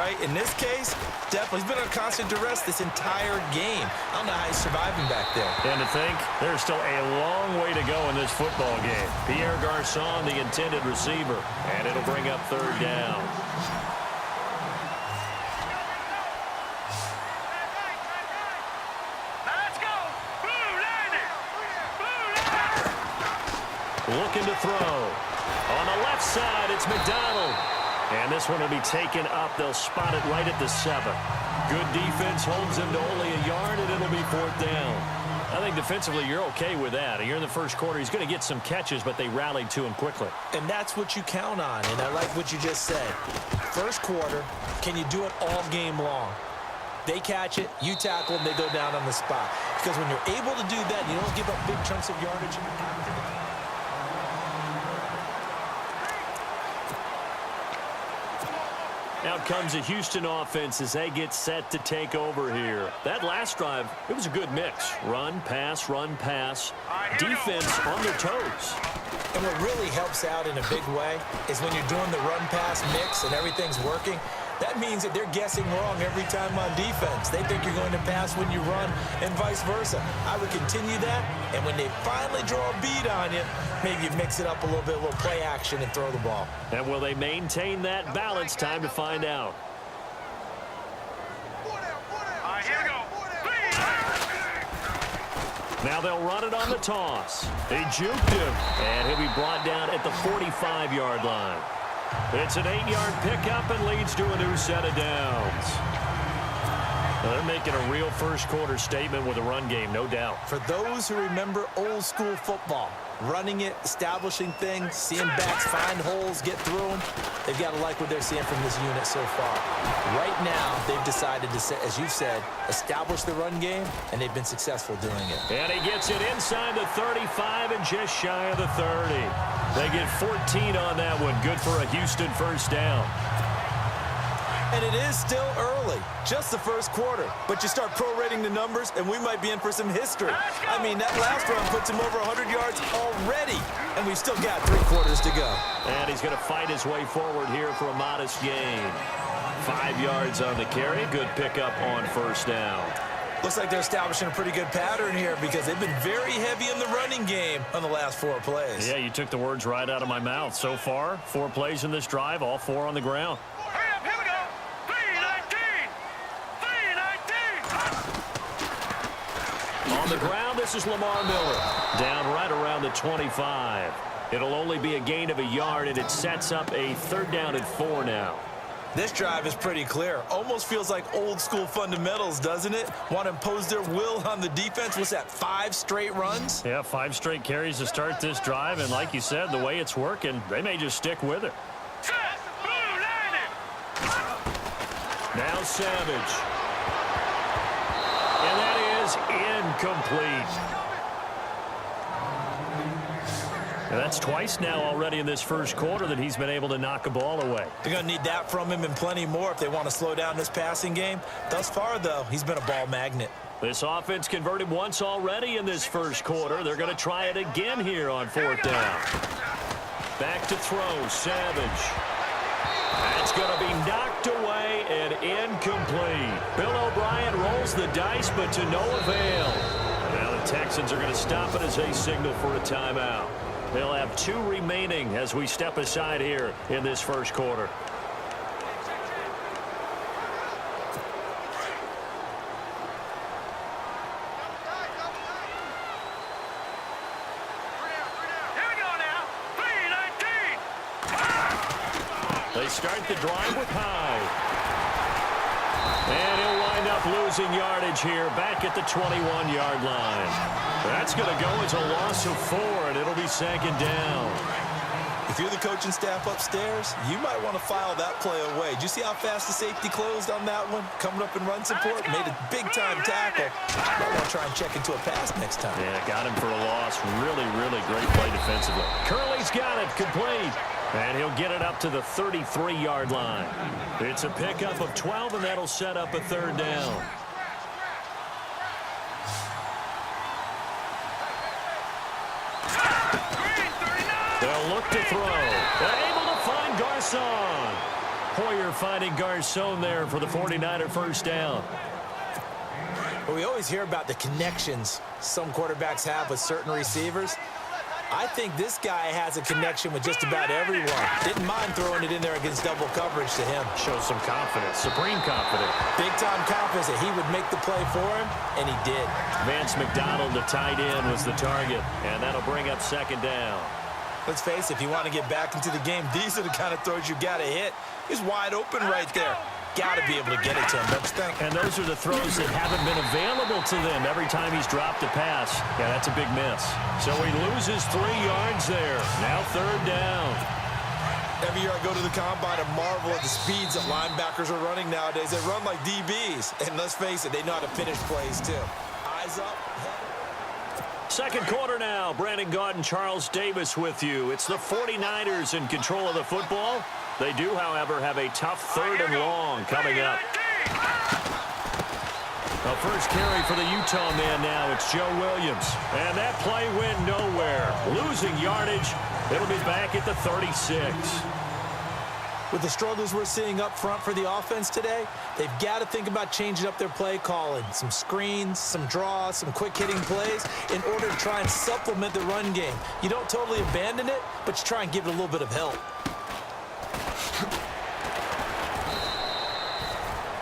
right? In this case, definitely he's been on constant duress this entire game. I don't know how he's surviving back there. And to think, there's still a long way to go in this football game. Pierre Garçon, the intended receiver, and it'll bring up third down. Looking to throw. On the left side, it's McDonald. And this one will be taken up. They'll spot it right at the 7. Good defense holds him to only a yard, and it'll be fourth down. I think defensively you're okay with that. You're in the first quarter. He's going to get some catches, but they rallied to him quickly. And that's what you count on, and I like what you just said. First quarter, can you do it all game long? They catch it, you tackle, and they go down on the spot. Because when you're able to do that, you don't give up big chunks of yardage. Out comes a Houston offense as they get set to take over here. That last drive, it was a good mix. Run, pass, defense on their toes. And what really helps out in a big way is when you're doing the run-pass mix and everything's working, that means that they're guessing wrong every time on defense. They think you're going to pass when you run and vice versa. I would continue that, and when they finally draw a beat on you, maybe you mix it up a little play action and throw the ball. And will they maintain that balance? Time to find out. Here we go. Now they'll run it on the toss. They juked him, and he'll be brought down at the 45-yard line. It's an 8-yard pickup and leads to a new set of downs. Well, they're making a real first-quarter statement with a run game, no doubt. For those who remember old-school football, running it, establishing things, seeing backs find holes, get through them, they've got to like what they're seeing from this unit so far. Right now, they've decided to, as you said, establish the run game, and they've been successful doing it. And he gets it inside the 35 and just shy of the 30. They get 14 on that one. Good for a Houston first down. And it is still early, just the first quarter. But you start prorating the numbers, and we might be in for some history. I mean, that last run puts him over 100 yards already, and we've still got 3 quarters to go. And he's going to fight his way forward here for a modest gain. 5 yards on the carry. Good pickup on first down. Looks like they're establishing a pretty good pattern here because they've been very heavy in the running game on the last 4 plays. Yeah, you took the words right out of my mouth. So far, 4 plays in this drive, all 4 on the ground. Hurry up, here we go. 3-19. On the ground, this is Lamar Miller. Down right around the 25. It'll only be a gain of a yard, and it sets up a third down and 4 now. This drive is pretty clear. Almost feels like old-school fundamentals, doesn't it? Want to impose their will on the defense. What's that, 5 straight runs? Yeah, 5 straight carries to start this drive, and like you said, the way it's working, they may just stick with it. Now Savage. And that is incomplete. And that's twice now already in this first quarter that he's been able to knock a ball away. They're going to need that from him and plenty more if they want to slow down this passing game. Thus far, though, he's been a ball magnet. This offense converted once already in this first quarter. They're going to try it again here on fourth down. Back to throw, Savage. That's going to be knocked away and incomplete. Bill O'Brien rolls the dice, but to no avail. Now the Texans are going to stop it as they signal for a timeout. They'll have 2 remaining as we step aside here in this first quarter. They start the drive with Hyde. And he'll wind up losing yardage here back at the 21-yard line. That's going to go as a loss of 4, and it'll be second down. If you're the coaching staff upstairs, you might want to file that play away. Did you see how fast the safety closed on that one? Coming up in run support, made a big-time tackle. Might want to try and check into a pass next time. Yeah, got him for a loss. Really, really great play defensively. Curley's got it, complete. And he'll get it up to the 33-yard line. It's a pickup of 12, and that'll set up a third down. They'll look to throw. They're able to find Garçon. Hoyer finding Garcon there for the 49er first down. Well, we always hear about the connections some quarterbacks have with certain receivers. I think this guy has a connection with just about everyone. Didn't mind throwing it in there against double coverage to him. Shows some confidence, supreme confidence. Big-time confidence that he would make the play for him, and he did. Vance McDonald, the tight end, was the target, and that'll bring up second down. Let's face it, if you want to get back into the game, these are the kind of throws you got to hit. He's wide open right there. Got to be able to get it to him, don't you think? And those are the throws that haven't been available to them every time he's dropped a pass. Yeah, that's a big miss. So he loses 3 yards there. Now third down. Every year I go to the combine and marvel at the speeds that linebackers are running nowadays. They run like DBs. And let's face it, they know how to finish plays too. Eyes up. Second quarter now. Brandon Gaudin, Charles Davis with you. It's the 49ers in control of the football. They do, however, have a tough third and long coming up. The first carry for the Utah man now. It's Joe Williams. And that play went nowhere. Losing yardage. It'll be back at the 36. With the struggles we're seeing up front for the offense today, they've got to think about changing up their play calling. Some screens, some draws, some quick-hitting plays in order to try and supplement the run game. You don't totally abandon it, but you try and give it a little bit of help.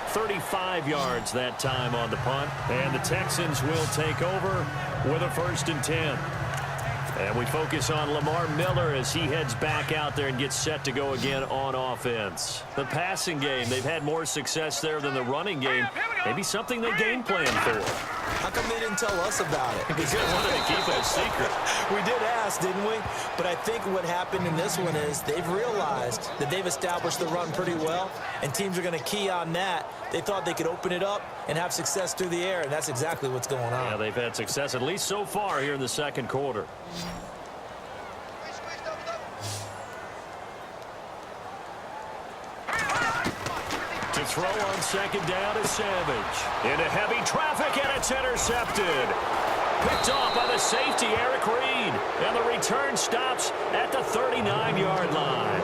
35 yards that time on the punt. And the Texans will take over with a 1st and 10. And we focus on Lamar Miller as he heads back out there and gets set to go again on offense. The passing game, they've had more success there than the running game. Maybe something they game plan for. How come they didn't tell us about it? Because they wanted to keep it a secret. We did ask, didn't we? But I think what happened in this one is they've realized that they've established the run pretty well, and teams are going to key on that. They thought they could open it up and have success through the air, and that's exactly what's going on. Yeah, they've had success, at least so far here in the second quarter. To throw on second down is Savage. Into heavy traffic, and it's intercepted. Picked off by the safety, Eric Reed. And the return stops at the 39-yard line.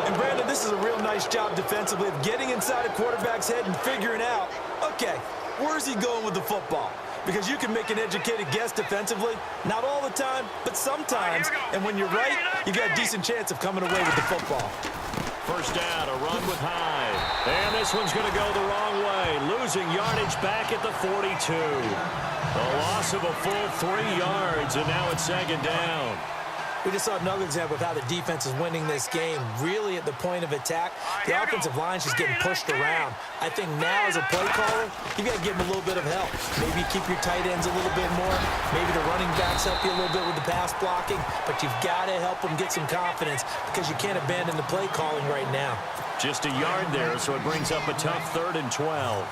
And Brandon, this is a real nice job defensively of getting inside a quarterback's head and figuring out, okay, where's he going with the football? Because you can make an educated guess defensively, not all the time, but sometimes. And when you're right, you got a decent chance of coming away with the football. First down, a run with Hyde. And this one's going to go the wrong way. Losing yardage back at the 42. A loss of a full 3 yards, and now it's second down. We just saw another example of how the defense is winning this game. Really at the point of attack, the offensive line's just getting pushed around. I think now as a play caller, you got to give them a little bit of help. Maybe keep your tight ends a little bit more. Maybe the running backs help you a little bit with the pass blocking. But you've got to help them get some confidence because you can't abandon the play calling right now. Just a yard there, so it brings up a tough 3rd and 12.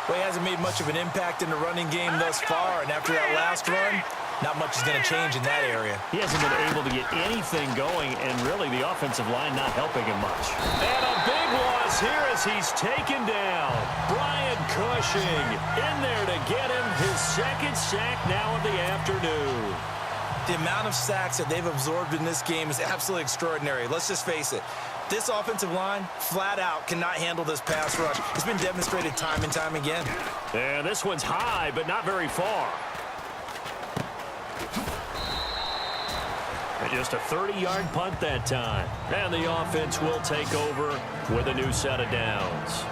Well, he hasn't made much of an impact in the running game thus far. And after that last run, not much is going to change in that area. He hasn't been able to get anything going, and really the offensive line not helping him much. And a big loss here as he's taken down. Brian Cushing in there to get him his 2nd sack now of the afternoon. The amount of sacks that they've absorbed in this game is absolutely extraordinary. Let's just face it. This offensive line, flat out, cannot handle this pass rush. It's been demonstrated time and time again. And this one's high, but not very far. Just a 30-yard punt that time. And the offense will take over with a new set of downs.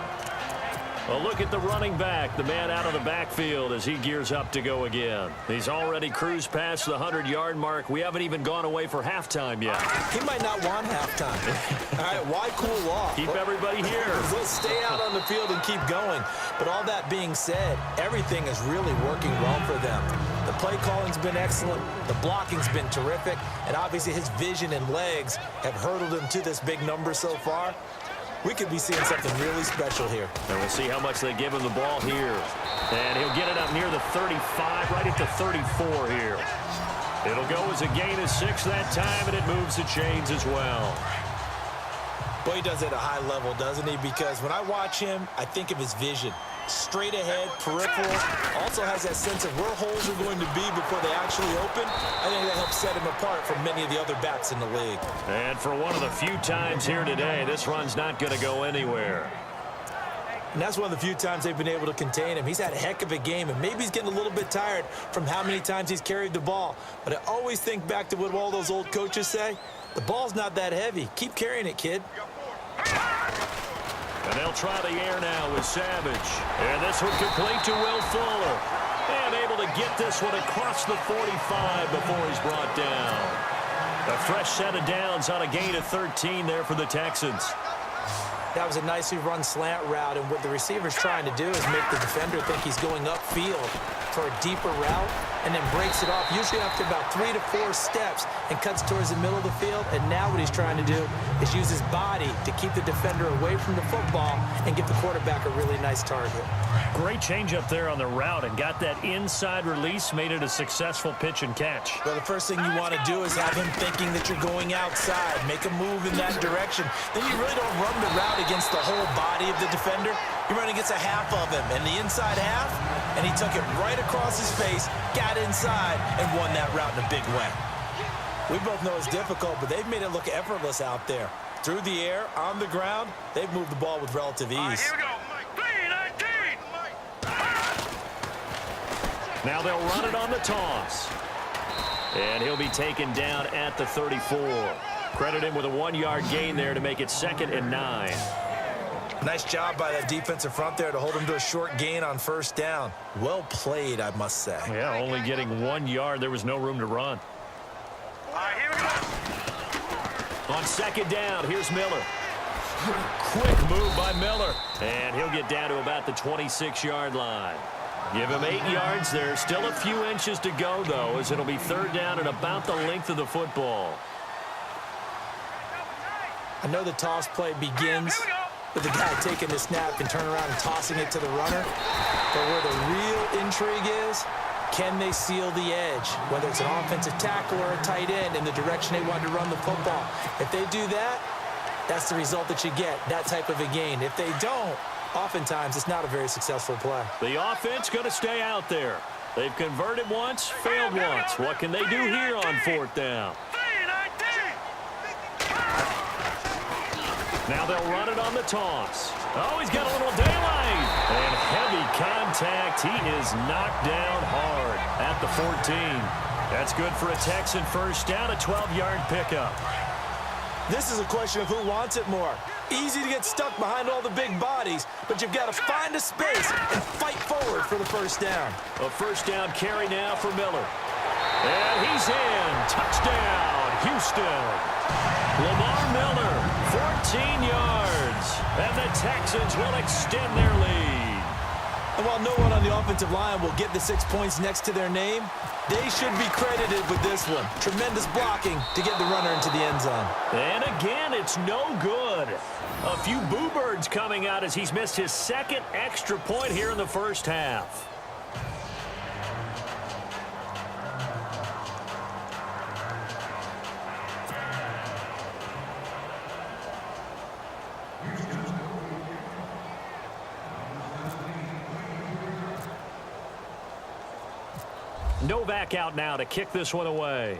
A look at the running back, the man out of the backfield as he gears up to go again. He's already cruised past the 100-yard mark. We haven't even gone away for halftime yet. He might not want halftime. All right, why cool off? Keep everybody here. Let's stay out on the field and keep going. But all that being said, everything is really working well for them. The play calling's been excellent. The blocking's been terrific. And obviously his vision and legs have hurdled him to this big number so far. We could be seeing something really special here. And we'll see how much they give him the ball here. And he'll get it up near the 35, right at the 34 here. It'll go as a gain of 6 that time, and it moves the chains as well. Well, he does it at a high level, doesn't he? Because when I watch him, I think of his vision. Straight ahead, peripheral, also has that sense of where holes are going to be before they actually open. I think that helps set him apart from many of the other backs in the league. And for one of the few times here today, this run's not going to go anywhere. And that's one of the few times they've been able to contain him. He's had a heck of a game, and maybe he's getting a little bit tired from how many times he's carried the ball. But I always think back to what all those old coaches say. The ball's not that heavy. Keep carrying it, kid. And they'll try the air now with Savage. And this one complete to Will Fuller. And able to get this one across the 45 before he's brought down. A fresh set of downs on a gain of 13 there for the Texans. That was a nicely run slant route, and what the receiver's trying to do is make the defender think he's going upfield for a deeper route, and then breaks it off, usually after about 3 to 4 steps, and cuts towards the middle of the field. And now what he's trying to do is use his body to keep the defender away from the football and give the quarterback a really nice target. Great change up there on the route, and got that inside release, made it a successful pitch and catch. Well, the first thing you want to do is have him thinking that you're going outside, make a move in that direction. Then you really don't run the route against the whole body of the defender. You're running against a half of him, and the inside half, and he took it right across his face, got inside, and won that route in a big way. We both know it's difficult, but they've made it look effortless out there. Through the air, on the ground, they've moved the ball with relative ease. Here we go. 3-19. Now they'll run it on the toss. And he'll be taken down at the 34. Credit him with a 1-yard gain there to make it 2nd and 9. Nice job by that defensive front there to hold him to a short gain on first down. Well played, I must say. Yeah, only getting 1 yard. There was no room to run. Here we go. On 2nd down, here's Miller. Quick move by Miller. And he'll get down to about the 26-yard line. Give him 8 yards there. Still a few inches to go, though, as it'll be 3rd down and about the length of the football. I know the toss play begins with the guy taking the snap and turning around and tossing it to the runner. But where the real intrigue is, can they seal the edge, whether it's an offensive tackle or a tight end, in the direction they want to run the football? If they do that, that's the result that you get, that type of a gain. If they don't, oftentimes it's not a very successful play. The offense going to stay out there. They've converted once, failed once. What can they do here on 4th down? Now they'll run it on the toss. Oh, he's got a little daylight. And heavy contact. He is knocked down hard at the 14. That's good for a Texan first down, a 12-yard pickup. This is a question of who wants it more. Easy to get stuck behind all the big bodies, but you've got to find a space and fight forward for the first down. A first down carry now for Miller. And he's in. Touchdown, Houston. Lamar Miller, 14 yards. And the Texans will extend their lead. And while no one on the offensive line will get the 6 points next to their name, they should be credited with this one. Tremendous blocking to get the runner into the end zone. And again, it's no good. A few boo birds coming out as he's missed his 2nd extra point here in the first half. Novak out now to kick this one away.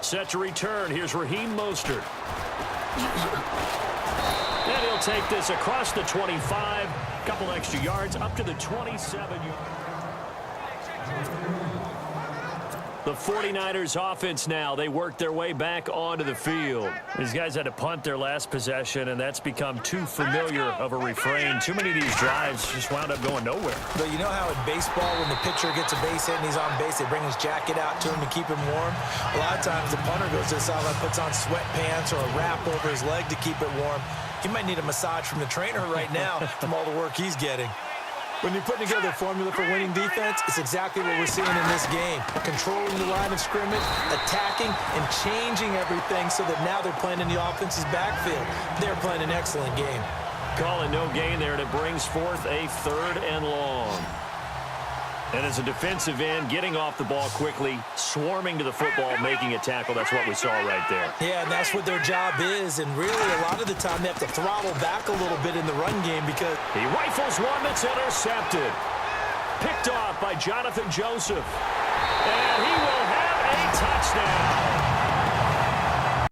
Set to return. Here's Raheem Mostert. And he'll take this across the 25. Couple extra yards up to the 27-yard. The 49ers offense now, they work their way back onto the field. These guys had to punt their last possession, and that's become too familiar of a refrain. Too many of these drives just wound up going nowhere. But you know how in baseball, when the pitcher gets a base hit and he's on base, they bring his jacket out to him to keep him warm? A lot of times the punter goes to the sideline, puts on sweatpants or a wrap over his leg to keep it warm. He might need a massage from the trainer right now from all the work he's getting. When you put together a formula for winning defense, it's exactly what we're seeing in this game. Controlling the line of scrimmage, attacking, and changing everything so that now they're playing in the offense's backfield. They're playing an excellent game. Calling no gain there, and it brings forth a 3rd and long. And as a defensive end, getting off the ball quickly, swarming to the football, making a tackle, that's what we saw right there. Yeah, and that's what their job is. And really, a lot of the time, they have to throttle back a little bit in the run game because he rifles one that's intercepted. Picked off by Jonathan Joseph. And he will have a touchdown.